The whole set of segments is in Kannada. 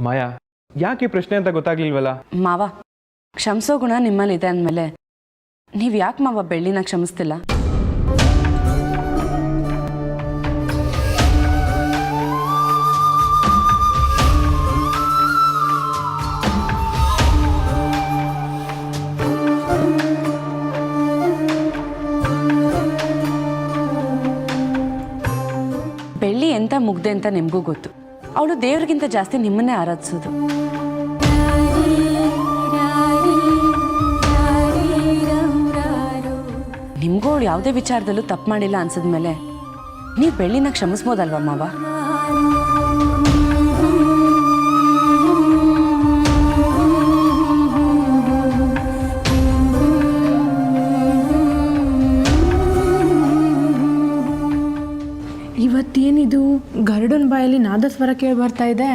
ಮಾಯಾ, ಯಾಕೆ ಈ ಪ್ರಶ್ನೆ ಅಂತ ಗೊತ್ತಾಗ್ಲಿಲ್ವಲ್ಲ? ಮಾವ, ಕ್ಷಮಿಸೋ ಗುಣ ನಿಮ್ಮಲ್ಲಿದೆ ಅಂದಮೇಲೆ ನೀವು ಯಾಕೆ ಮಾವ ಬೆಳ್ಳಿನ ಕ್ಷಮಿಸ್ತಿಲ್ಲ? ಬೆಳ್ಳಿ ಎಂತ ಮುಗ್ದೆ ಅಂತ ನಿಮಗೂ ಗೊತ್ತು. ಅವಳು ದೇವ್ರಿಗಿಂತ ಜಾಸ್ತಿ ನಿಮ್ಮನ್ನೇ ಆರಾಧಿಸೋದು. ನಿಮಗೂ ಅವಳು ಯಾವುದೇ ವಿಚಾರದಲ್ಲೂ ತಪ್ಪು ಮಾಡಿಲ್ಲ ಅನ್ಸಿದ್ಮೇಲೆ ನೀವು ಬೆಳ್ಳಿನ ಕ್ಷಮಿಸ್ಬೋದಲ್ವ ಮಾವ? ಇವತ್ತೇನಿದು ಗರುಡನ ಬಾಯಲ್ಲಿ ನಾದಸ್ವರ ಕೇಳಿ ಬರ್ತಾ ಇದೆ?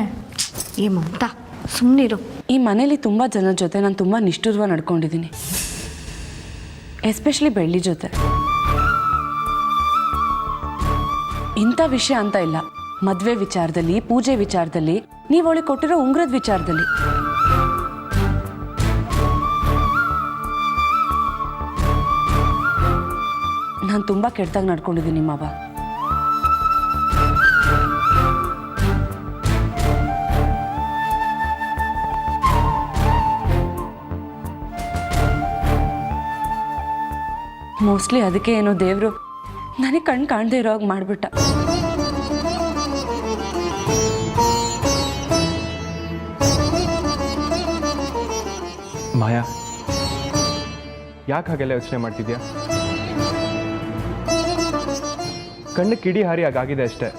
ಏ ಮಮತಾ, ಸುಮ್ಮನಿರು. ಈ ಮನೇಲಿ ತುಂಬ ಜನರ ಜೊತೆ ನಾನು ತುಂಬ ನಿಷ್ಠುರವಾಗಿ ನಡ್ಕೊಂಡಿದ್ದೀನಿ, ಎಸ್ಪೆಷಲಿ ಬೆಳ್ಳಿ ಜೊತೆ. ಇಂಥ ವಿಷಯ ಅಂತ ಇಲ್ಲ, ಮದುವೆ ವಿಚಾರದಲ್ಲಿ, ಪೂಜೆ ವಿಚಾರದಲ್ಲಿ, ನೀವು ಅವಳಿಗೆ ಕೊಟ್ಟಿರೋ ಉಂಗುರದ ವಿಚಾರದಲ್ಲಿ. ನಾನು ತುಂಬ ಕೆಟ್ಟದಾಗಿ ನಡ್ಕೊಂಡಿದ್ದೀನಿ ಮಾವ. ಮೋಸ್ಟ್ಲಿ ಅದಕ್ಕೆ ಏನೋ ದೇವರು ನನಗೆ ಕಣ್ಣು ಕಾಣದೇ ಇರೋ ಹಾಗೆ ಮಾಡಿಬಿಟ್ಟ. ಮಾಯಾ, ಯಾಕೆ ಹಾಗೆಲ್ಲ ಯೋಚನೆ ಮಾಡ್ತಿದ್ಯಾ? ಕಣ್ಣು ಕಿಡಿ ಹಾರಿ ಆಗಿದೆ ಅಷ್ಟೇ,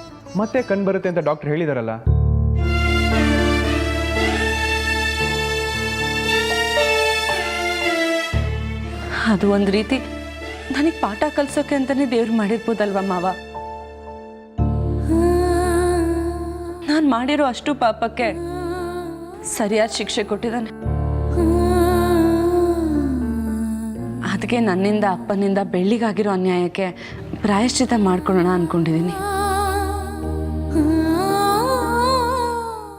ಮತ್ತೆ ಕಣ್ಣು ಬರುತ್ತೆ ಅಂತ ಡಾಕ್ಟರ್ ಹೇಳಿದಾರಲ್ಲ. ಅದು ಒಂದು ರೀತಿ ನನಗೆ ಪಾಠ ಕಲಿಸೋಕೆ ಅಂತಲೇ ದೇವ್ರು ಮಾಡಿರ್ಬೋದಲ್ವ ಮಾವ? ನಾನು ಮಾಡಿರೋ ಅಷ್ಟು ಪಾಪಕ್ಕೆ ಸರಿಯಾದ ಶಿಕ್ಷೆ ಕೊಟ್ಟಿದ್ದಾನೆ. ಅದಕ್ಕೆ ನನ್ನಿಂದ ಅಪ್ಪನಿಂದ ಬೆಳ್ಳಿಗಾಗಿರೋ ಅನ್ಯಾಯಕ್ಕೆ ಪ್ರಾಯಶ್ಚಿತ ಮಾಡ್ಕೊಳ್ಳೋಣ ಅನ್ಕೊಂಡಿದ್ದೀನಿ.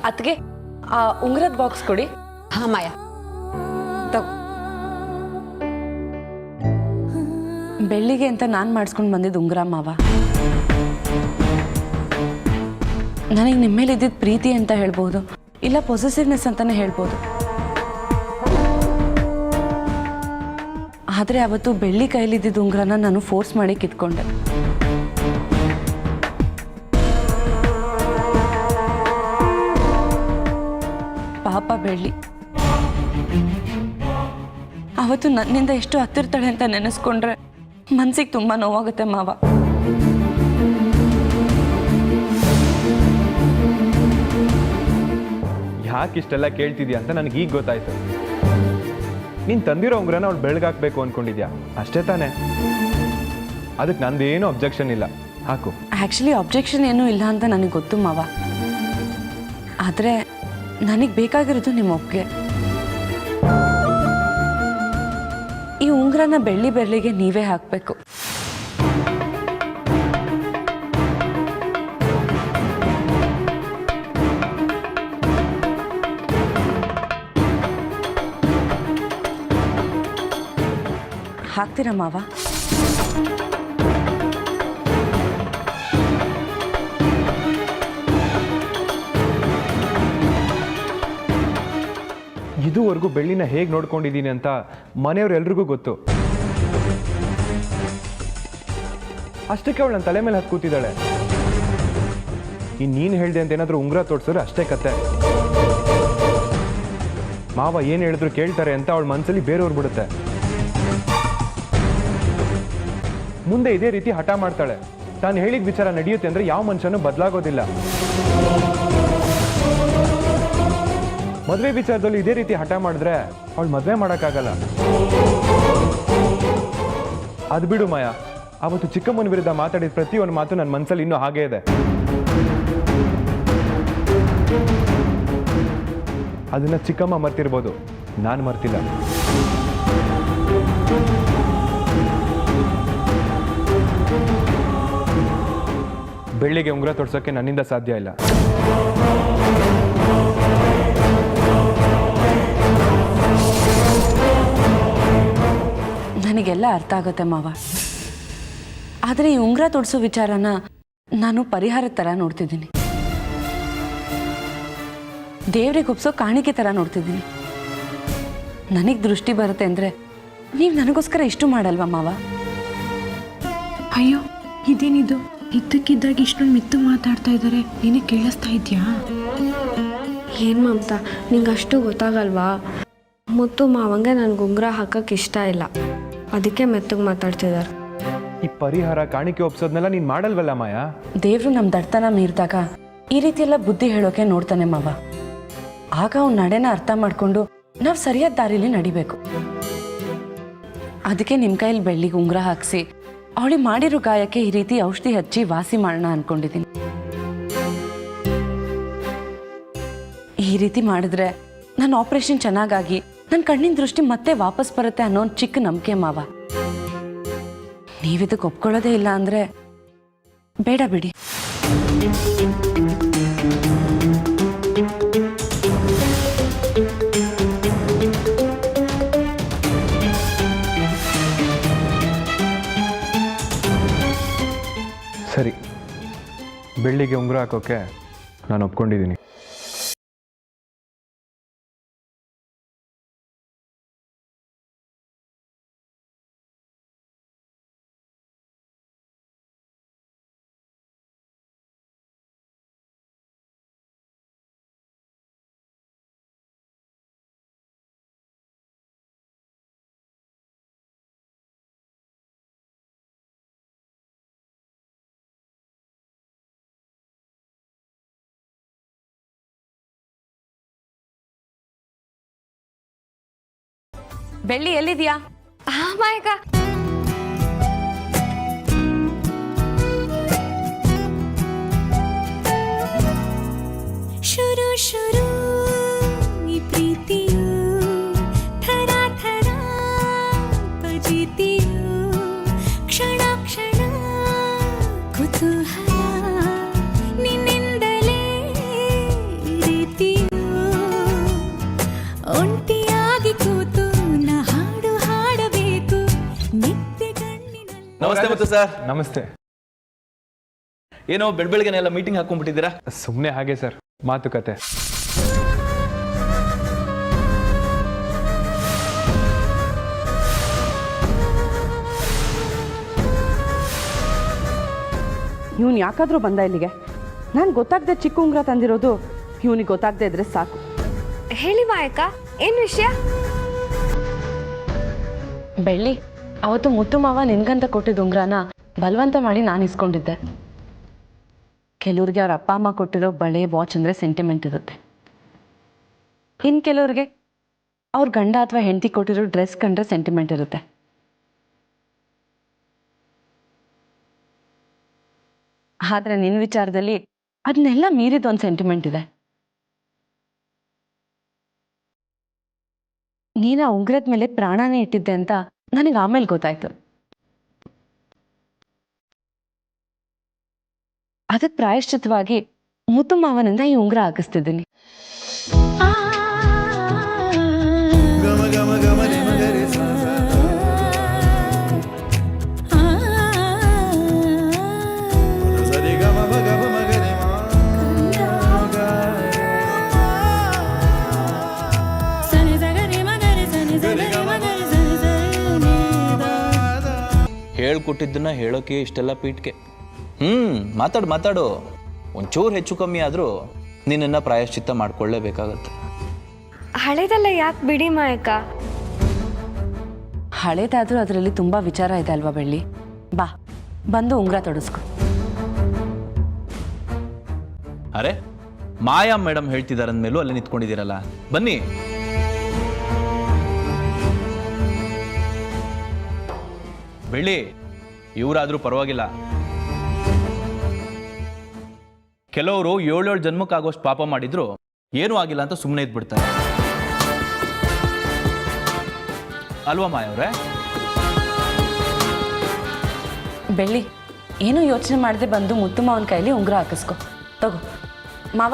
ಅದಕ್ಕೆ ಆ ಉಂಗುರದ ಬಾಕ್ಸ್ ಕೊಡಿ. ಹಾ ಮಾಯಾ, ತಗೋ. ಬೆಳ್ಳಿಗೆ ಅಂತ ನಾನು ಮಾಡಿಸ್ಕೊಂಡು ಬಂದಿದ್ದು ಉಂಗುರ ಮಾವ. ನನಗೆ ನಿಮ್ಮ ಮೇಲೆ ಇದ್ದಿದ್ದು ಪ್ರೀತಿ ಅಂತ ಹೇಳ್ಬೋದು, ಇಲ್ಲ ಪೊಸೆಸಿವ್ನೆಸ್ ಅಂತಾನೆ ಹೇಳ್ಬೋದು. ಆದರೆ ಅವತ್ತು ಬೆಳ್ಳಿ ಕೈಲಿದ್ದಿದ್ದು ಉಂಗುರನ ನಾನು ಫೋರ್ಸ್ ಮಾಡಿ ಕಿತ್ಕೊಂಡೆ. ಪಾಪ ಬೆಳ್ಳಿ ಅವತ್ತು ನನ್ನಿಂದ ಎಷ್ಟು ಹತ್ತಿರ್ತಾಳೆ ಅಂತ ನೆನೆಸ್ಕೊಂಡ್ರೆ ಮನ್ಸಿಗೆ ತುಂಬ ನೋವಾಗುತ್ತೆ ಮಾವ. ಯಾಕೆ ಇಷ್ಟೆಲ್ಲ ಕೇಳ್ತಿದ್ಯಾ ಅಂತ ನನಗೆ ಈಗ ಗೊತ್ತಾಯ್ತು. ನೀನು ತಂದಿರೋ ಉಂಗುರನ ಅವಳು ಬೆಳಗಾಕ್ಬೇಕು ಅಂದ್ಕೊಂಡಿದ್ಯಾ ಅಷ್ಟೇ ತಾನೇ? ಅದಕ್ಕೆ ನಂದೇನು ಅಬ್ಜೆಕ್ಷನ್ ಇಲ್ಲ, ಹಾಕು. ಆ್ಯಕ್ಚುಲಿ ಅಬ್ಜೆಕ್ಷನ್ ಏನೂ ಇಲ್ಲ ಅಂತ ನನಗೆ ಗೊತ್ತು ಮಾವ. ಆದರೆ ನನಗೆ ಬೇಕಾಗಿರೋದು ನಿಮ್ಮ ಒಪ್ಪಿಗೆ. ಈ ಉಂಗುರನ ಬೆಳ್ಳಿ ಬೆರಳಿಗೆ ನೀವೇ ಹಾಕಬೇಕು. ಹಾಕ್ತೀರಾ ಮಾವ? ಇದುವರೆಗೂ ಬೆಳ್ಳಿನ ಹೇಗೆ ನೋಡ್ಕೊಂಡಿದ್ದೀನಿ ಅಂತ ಮನೆಯವ್ರೆಲ್ರಿಗೂ ಗೊತ್ತು. ಅಷ್ಟಕ್ಕೆ ಅವಳು ನನ್ನ ತಲೆ ಮೇಲೆ ಹತ್ತು ಕೂತಿದ್ದಾಳೆ. ನೀನು ಹೇಳ್ದೆ ಅಂತ ಏನಾದರೂ ಉಂಗುರ ತೋರಿಸಿದ್ರೆ ಅಷ್ಟೇ ಕತೆ. ಮಾವ ಏನು ಹೇಳಿದ್ರು ಕೇಳ್ತಾರೆ ಅಂತ ಅವಳ ಮನಸ್ಸಲ್ಲಿ ಬೇರೆಯವ್ರು ಬಿಡುತ್ತೆ. ಮುಂದೆ ಇದೇ ರೀತಿ ಹಠ ಮಾಡ್ತಾಳೆ. ತಾನು ಹೇಳಿದ ವಿಚಾರ ನಡೆಯುತ್ತೆ ಅಂದರೆ ಯಾವ ಮನುಷ್ಯನೂ ಬದಲಾಗೋದಿಲ್ಲ. ಮದುವೆ ವಿಚಾರದಲ್ಲಿ ಇದೇ ರೀತಿ ಹಠ ಮಾಡಿದ್ರೆ ಅವಳು ಮದುವೆ ಮಾಡೋಕ್ಕಾಗಲ್ಲ. ಅದು ಬಿಡು ಮಾಯಾ, ಅವತ್ತು ಚಿಕ್ಕಮ್ಮನ ವಿರುದ್ಧ ಮಾತಾಡಿದ ಪ್ರತಿಯೊಂದು ಮಾತು ನನ್ನ ಮನಸ್ಸಲ್ಲಿ ಇನ್ನೂ ಹಾಗೇ ಇದೆ. ಅದನ್ನ ಚಿಕ್ಕಮ್ಮ ಮರ್ತಿರ್ಬೋದು, ನಾನು ಮರ್ತಿಲ್ಲ. ಬೆಳ್ಳಿಗೆ ಉಂಗುರ ತೊಡ್ಸೋಕ್ಕೆ ನನ್ನಿಂದ ಸಾಧ್ಯ ಇಲ್ಲ. ಎಲ್ಲ ಅರ್ಥ ಆಗುತ್ತೆ ಮಾವ. ಆದರೆ ಈ ಉಂಗುರ ತೊಡಿಸೋ ವಿಚಾರನ ನಾನು ಪರಿಹಾರದ ಥರ ನೋಡ್ತಿದ್ದೀನಿ, ದೇವ್ರಿಗೆ ಒಪ್ಸೋ ಕಾಣಿಕೆ ಥರ ನೋಡ್ತಿದ್ದೀನಿ. ನನಗೆ ದೃಷ್ಟಿ ಬರುತ್ತೆ ಅಂದರೆ ನೀವು ನನಗೋಸ್ಕರ ಇಷ್ಟು ಮಾಡಲ್ವಾ ಮಾವ? ಅಯ್ಯೋ ಇದೇನಿದು, ಇದ್ದಕ್ಕಿದ್ದಾಗ ಇಷ್ಟೊಂದು ಮಿತ್ತು ಮಾತಾಡ್ತಾ ಇದ್ದಾರೆ, ನೀನೇ ಕೇಳಿಸ್ತಾ ಇದೆಯಾ? ಏನು ಮಮತಾ, ನಿಂಗೆ ಅಷ್ಟು ಗೊತ್ತಾಗಲ್ವಾ? ಮುತ್ತು ಮಾವಂಗೆ ನನಗೆ ಉಂಗುರ ಹಾಕಕ್ಕೆ ಇಷ್ಟ ಇಲ್ಲ, ಅದಕ್ಕೆ ಮೆತ್ತಗೆ ಮಾತಾಡ್ತಿದ್ದಾರೆ. ಈ ಪರಿಹಾರ ಕಾಣಿಕೆ ಒಪ್ಸೋದ್ನೆಲ್ಲ ನೀನು ಮಾಡಲ್ವಲ್ಲ ಮಾಯಾ? ದೇವರು ನಮ್ಮ ದಡ್ತನ ಮೀರಿದಾಗ ಈ ರೀತಿ ಎಲ್ಲ ಬುದ್ಧಿ ಹೇಳೋಕೆ ನೋಡ್ತಾನೆ ಮಾವ. ಆಗ ಅವ್ನ ನಡೆನ ಅರ್ಥ ಮಾಡಿಕೊಂಡು ನಾವು ಸರಿಯಾದ ದಾರಿಲಿ ನಡಿಬೇಕು. ಅದಕ್ಕೆ ನಿಮ್ಮ ಕೈಯಲ್ಲಿ ಬೆಳ್ಳಿಗೆ ಉಂಗುರ ಹಾಕಿಸಿ ಅವಳಿಗೆ ಮಾಡಿರೋ ಗಾಯಕ್ಕೆ ಈ ರೀತಿ ಔಷಧಿ ಹಚ್ಚಿ ವಾಸಿ ಮಾಡೋಣ ಅಂದ್ಕೊಂಡಿದ್ದೀನಿ. ಈ ರೀತಿ ಮಾಡಿದ್ರೆ ನನ್ನ ಆಪರೇಷನ್ ಚೆನ್ನಾಗಾಗಿ ನನ್ನ ಕಣ್ಣಿನ ದೃಷ್ಟಿ ಮತ್ತೆ ವಾಪಸ್ ಬರುತ್ತೆ ಅನ್ನೋ ಒಂದು ಚಿಕ್ಕ ನಂಬಿಕೆ ಮಾವ. ನೀವಿದಕ್ಕೆ ಒಪ್ಕೊಳ್ಳೋದೇ ಇಲ್ಲ ಅಂದರೆ ಬೇಡ ಬಿಡಿ. ಸರಿ, ಬೆಳ್ಳಿಗೆ ಉಂಗುರ ಹಾಕೋಕ್ಕೆ ನಾನು ಒಪ್ಕೊಂಡಿದ್ದೀನಿ. ಬೆಳ್ಳಿ ಎಲ್ಲಿದ್ಯಾ? ಮಾಯಕ ಶುರು ಶುರು ಈ ಪ್ರೀತಿಯು ಥರ ಥರ ಬಜಿತಿಯು ಕ್ಷಣ ಕ್ಷಣ ಕುತೂಹಲ ನಿನ್ನಿಂದಲೇ ರೀತಿಯು ಒಂಟಿಯಾಗಿ ಕೂತು ನ ಹಾಡು ಹಾಡಬೇಕು ನಿತ್ಯ ಕಣ್ಣಿನಲ್ಲಿ. ನಮಸ್ತೆ ಮುತ್ತು ಸರ್. ನಮಸ್ತೆ. ಏನೋ ಬೆಳಬೆಳಗ್ಗೆನೆಲ್ಲ ಮೀಟಿಂಗ್ ಹಾಕೊಂಡ್ಬಿಟ್ಟಿದ್ದೀರಾ? ಸುಮ್ಮನೆ ಹಾಗೆ ಸರ್, ಮಾತುಕತೆ. ಇವನು ಯಾಕಾದರೂ ಬಂದ ಇಲ್ಲಿಗೆ? ನಾನು ಗೊತ್ತಾಗದೆ ಚಿಕ್ಕ ಉಂಗುರ ತಂದಿರೋದು ಇವನಿಗೆ ಗೊತ್ತಾಗದೆ ಇದ್ರೆ ಸಾಕು. ಹೇಳಿ ಮಾಯಕ, ಏನು ವಿಷಯ? ಬೆಳ್ಳಿ, ಅವತ್ತು ಮುತ್ತು ಮಾವ ನಿನ್ಗಂತ ಕೊಟ್ಟಿದ್ದ ಉಂಗುರನ ಬಲವಂತ ಮಾಡಿ ನಾನು ಇಸ್ಕೊಂಡಿದ್ದೆ. ಕೆಲವ್ರಿಗೆ ಅವ್ರ ಅಪ್ಪ ಅಮ್ಮ ಕೊಟ್ಟಿರೋ ಬಳೆ ವಾಚ್ ಅಂದರೆ ಸೆಂಟಿಮೆಂಟ್ ಇರುತ್ತೆ. ಇನ್ನು ಕೆಲವ್ರಿಗೆ ಅವ್ರ ಗಂಡ ಅಥವಾ ಹೆಂಡತಿ ಕೊಟ್ಟಿರೋ ಡ್ರೆಸ್ ಕಂಡ್ರೆ ಸೆಂಟಿಮೆಂಟ್ ಇರುತ್ತೆ. ಆದರೆ ನಿನ್ನ ವಿಚಾರದಲ್ಲಿ ಅದನ್ನೆಲ್ಲ ಮೀರಿದ ಒಂದು ಸೆಂಟಿಮೆಂಟ್ ಇದೆ. ನೀನು ಆ ಉಂಗುರದ ಮೇಲೆ ಪ್ರಾಣನೇ ಇಟ್ಟಿದ್ದೆ ಅಂತ ನನಗೆ ಆಮೇಲೆ ಗೊತ್ತಾಯ್ತು. ಅದಕ್ಕೆ ಪ್ರಾಯಶ್ಚಿತ್ತವಾಗಿ ಮುತ್ತು ಮಾವನಿಂದ ಈ ಉಂಗುರ ಹಾಕಿಸ್ತಿದ್ದೀನಿ. ಹೇಳ್ಕೊಟ್ಟಿದ್ದನ್ನ ಹೇಳೋಕೆ ಇಷ್ಟೆಲ್ಲ ಪೀಠ್ಕೆ. ಮಾತಾಡು. ಒಂಚೂರು ಹೆಚ್ಚು ಕಮ್ಮಿ ಆದರೂ ನಿನ್ನನ್ನು ಪ್ರಾಯಶ್ಚಿತ್ತ ಮಾಡ್ಕೊಳ್ಳೇಬೇಕಾಗತ್ತೆ. ಹಳೇದೆಲ್ಲ ಯಾಕೆ ಬಿಡಿ ಮಾಯಕ? ಹಳೇದಾದ್ರೂ ಅದರಲ್ಲಿ ತುಂಬ ವಿಚಾರ ಇದೆ ಅಲ್ವಾ ಬೆಳ್ಳಿ? ಬಾ, ಬಂದು ಉಂಗುರ ತೊಡಸ್ಕೊ. ಅರೆ, ಮಾಯಾ ಮೇಡಮ್ ಹೇಳ್ತಿದಾರಂದ್ಮೇಲೂ ಅಲ್ಲೇ ನಿಂತ್ಕೊಂಡಿದ್ದೀರಲ್ಲ, ಬನ್ನಿ. ಬೆಳ್ಳಿ, ಇವರಾದರೂ ಪರವಾಗಿಲ್ಲ. ಕೆಲವರು 7 ಜನ್ಮಕ್ಕಾಗೋಷ್ಟು ಪಾಪ ಮಾಡಿದ್ರು ಏನೂ ಆಗಿಲ್ಲ ಅಂತ ಸುಮ್ಮನೆ ಇದ್ಬಿಡ್ತಾರೆ ಅಲ್ವಾ ಮಾಯವ್ರೆ? ಬೆಳ್ಳಿ, ಏನೂ ಯೋಚನೆ ಮಾಡದೆ ಬಂದು ಮುತ್ತು ಮಾವನ ಕೈಲಿ ಉಂಗುರ ಹಾಕಿಸ್ಕೊ. ತಗೋ ಮಾವ.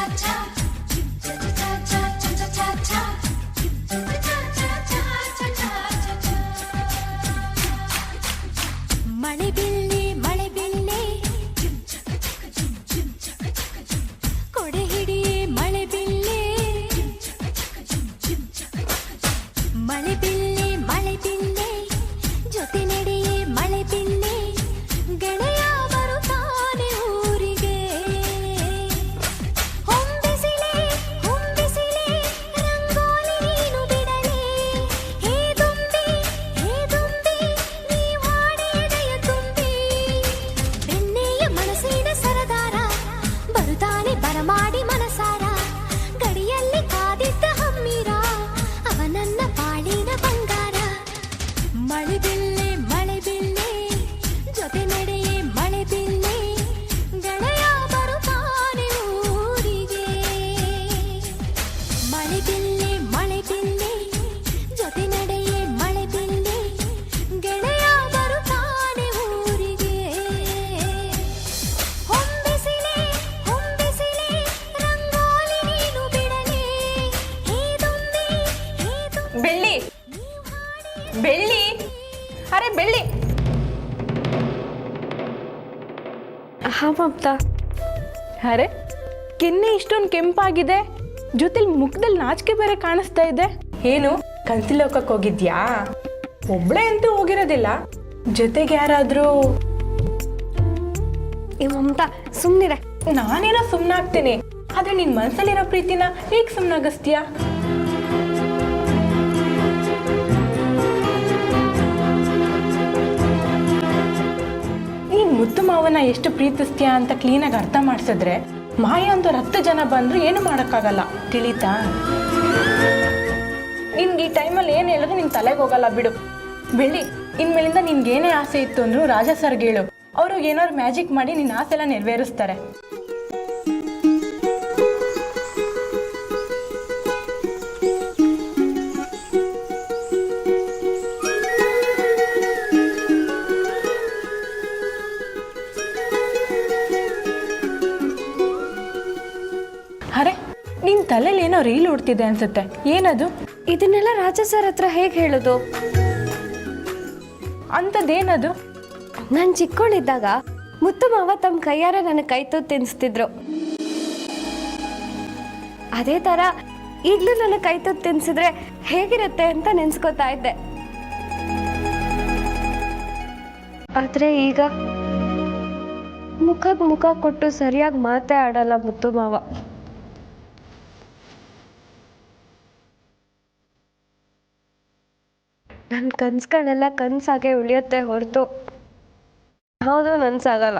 ಹಾಂ ಮಮತಾ. ಅರೆ ಕೆನ್ನೆ ಇಷ್ಟೊಂದು ಕೆಂಪಾಗಿದೆ, ಜೊತೆಲಿ ಮುಖದಲ್ಲಿ ನಾಚಿಕೆ ಬೇರೆ ಕಾಣಿಸ್ತಾ ಇದೆ. ಏನು ಕನ್ಸಿಲೋಕಕ್ಕೆ ಹೋಗಿದ್ಯಾ? ಒಬ್ಳೆ ಅಂತೂ ಹೋಗಿರೋದಿಲ್ಲ, ಜೊತೆಗೆ ಯಾರಾದರೂ? ಏ ಮಮತಾ ಸುಮ್ಮನಿರೆ. ನಾನೇನೋ ಸುಮ್ಮನಾಗ್ತೀನಿ, ಆದರೆ ನಿನ್ನ ಮನಸ್ಸಲ್ಲಿರೋ ಪ್ರೀತಿನ ಹೇಗೆ ಸುಮ್ಮನಾಗಿಸ್ತೀಯಾ? ನೀನು ಮುತ್ತು ಮಾವನ ಎಷ್ಟು ಪ್ರೀತಿಸ್ತೀಯಾ ಅಂತ ಕ್ಲೀನಾಗಿ ಅರ್ಥ ಮಾಡಿಸಿದ್ರೆ ಮಾಯ ಅಂತ 10 ಜನ ಬಂದರೂ ಏನು ಮಾಡೋಕ್ಕಾಗಲ್ಲ, ತಿಳಿತಾ? ನಿನ್ಗೆ ಈ ಟೈಮಲ್ಲಿ ಏನು ಹೇಳಿದ್ರು ನಿನ್ನ ತಲೆಗೆ ಹೋಗಲ್ಲ ಬಿಡು. ಬೆಳ್ಳಿ, ಇನ್ಮೇಲಿಂದ ನಿನ್ಗೇನೇ ಆಸೆ ಇತ್ತು ಅಂದರೂ ರಾಜ ಸರ್ಗೆ ಹೇಳು, ಅವರು ಏನಾದ್ರು ಮ್ಯಾಜಿಕ್ ಮಾಡಿ ನಿನ್ನ ಆಸೆ ಎಲ್ಲ ನೆರವೇರಿಸ್ತಾರೆ. ಅರೆ ನಿನ್ನ ತಲೆಯಲ್ಲಿ ಏನೋ ರೀಲ್ ಓಡ್ತಿದೆ ಅನ್ಸುತ್ತೆ, ಏನದು? ಇದನ್ನೆಲ್ಲ ರಾಜ ಸರ್ ಹತ್ರ ಹೇಗೆ ಹೇಳೋದು? ಅಂಥದ್ದೇನದು? ನಾನು ಚಿಕ್ಕವಳಿದ್ದಾಗ ಮುತ್ತು ಮಾವ ತಮ್ಮ ಕೈಯಾರೆ ನನಗೆ ಕೈ ತುತ್ತು ತಿನ್ನಿಸ್ತಿದ್ರು. ಅದೇ ಥರ ಈಗಲೂ ನನಗೆ ಕೈ ತುತ್ತು ತಿನ್ನಿಸಿದ್ರೆ ಹೇಗಿರುತ್ತೆ ಅಂತ ನೆನ್ಸ್ಕೊತಾ ಇದ್ದೆ. ಆದರೆ ಈಗ ಮುಖಕ್ಕೆ ಮುಖ ಕೊಟ್ಟು ಸರಿಯಾಗಿ ಮಾತೇ ಆಡಲ್ಲ ಮುತ್ತು ಮಾವ. ನನ್ನ ಕನ್ಸುಗಳೆಲ್ಲ ಕನಸಾಗೆ ಉಳಿಯುತ್ತೆ ಹೊರತು ಯಾವುದೂ ನನಸಾಗಲ್ಲ.